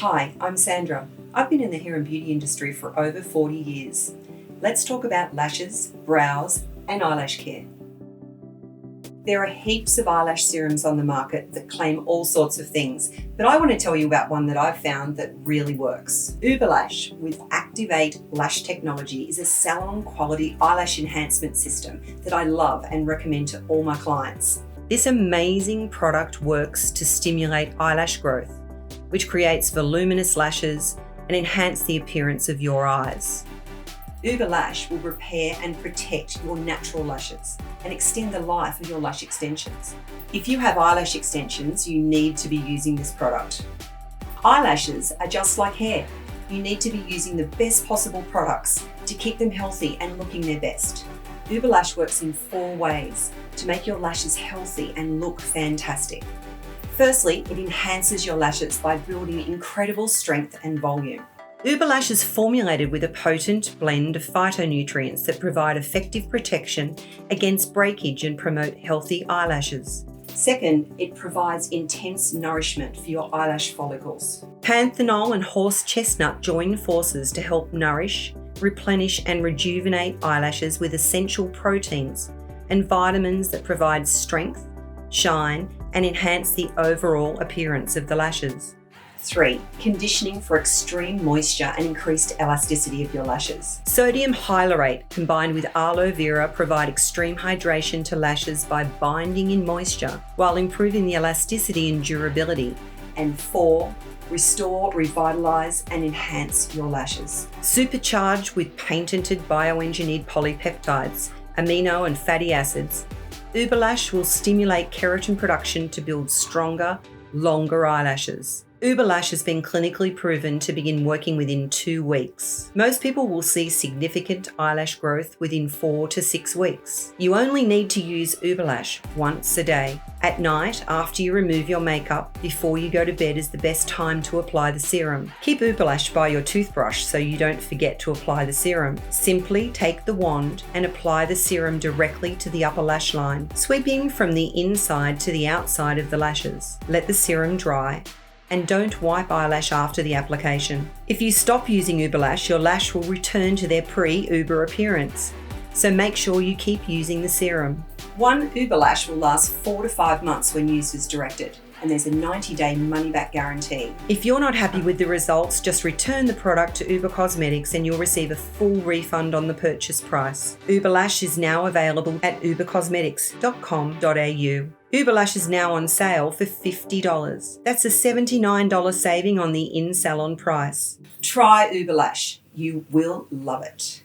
Hi, I'm Sandra. I've been in the hair and beauty industry for over 40 years. Let's talk about lashes, brows, and eyelash care. There are heaps of eyelash serums on the market that claim all sorts of things, but I want to tell you about one that I've found that really works. Überlâsh with Activate Lash technology is a salon quality eyelash enhancement system that I love and recommend to all my clients. This amazing product works to stimulate eyelash growth, which creates voluminous lashes and enhance the appearance of your eyes. Überlâsh will repair and protect your natural lashes and extend the life of your lash extensions. If you have eyelash extensions, you need to be using this product. Eyelashes are just like hair. You need to be using the best possible products to keep them healthy and looking their best. Überlâsh works in 4 ways to make your lashes healthy and look fantastic. Firstly, it enhances your lashes by building incredible strength and volume. Überlâsh is formulated with a potent blend of phytonutrients that provide effective protection against breakage and promote healthy eyelashes. Second, it provides intense nourishment for your eyelash follicles. Panthenol and horse chestnut join forces to help nourish, replenish and rejuvenate eyelashes with essential proteins and vitamins that provide strength, shine and enhance the overall appearance of the lashes. 3. Conditioning for extreme moisture and increased elasticity of your lashes. Sodium hyalurate combined with aloe vera provide extreme hydration to lashes by binding in moisture while improving the elasticity and durability. And 4. Restore, revitalize and enhance your lashes. Supercharged with patented bioengineered polypeptides, amino and fatty acids, Überlâsh will stimulate keratin production to build stronger, longer eyelashes. Überlâsh has been clinically proven to begin working within 2 weeks. Most people will see significant eyelash growth within 4 to 6 weeks. You only need to use Überlâsh once a day. At night, after you remove your makeup, before you go to bed is the best time to apply the serum. Keep Überlâsh by your toothbrush so you don't forget to apply the serum. Simply take the wand and apply the serum directly to the upper lash line, sweeping from the inside to the outside of the lashes. Let the serum dry and don't wipe eyelash after the application. If you stop using Überlâsh, your lash will return to their pre-Uber appearance. So make sure you keep using the serum. One Überlâsh will last 4 to 5 months when used as directed, and there's a 90-day money-back guarantee. If you're not happy with the results, just return the product to Übercosmetics and you'll receive a full refund on the purchase price. Überlâsh is now available at ubercosmetics.com.au. Überlâsh is now on sale for $50. That's a $79 saving on the in-salon price. Try Überlâsh. You will love it.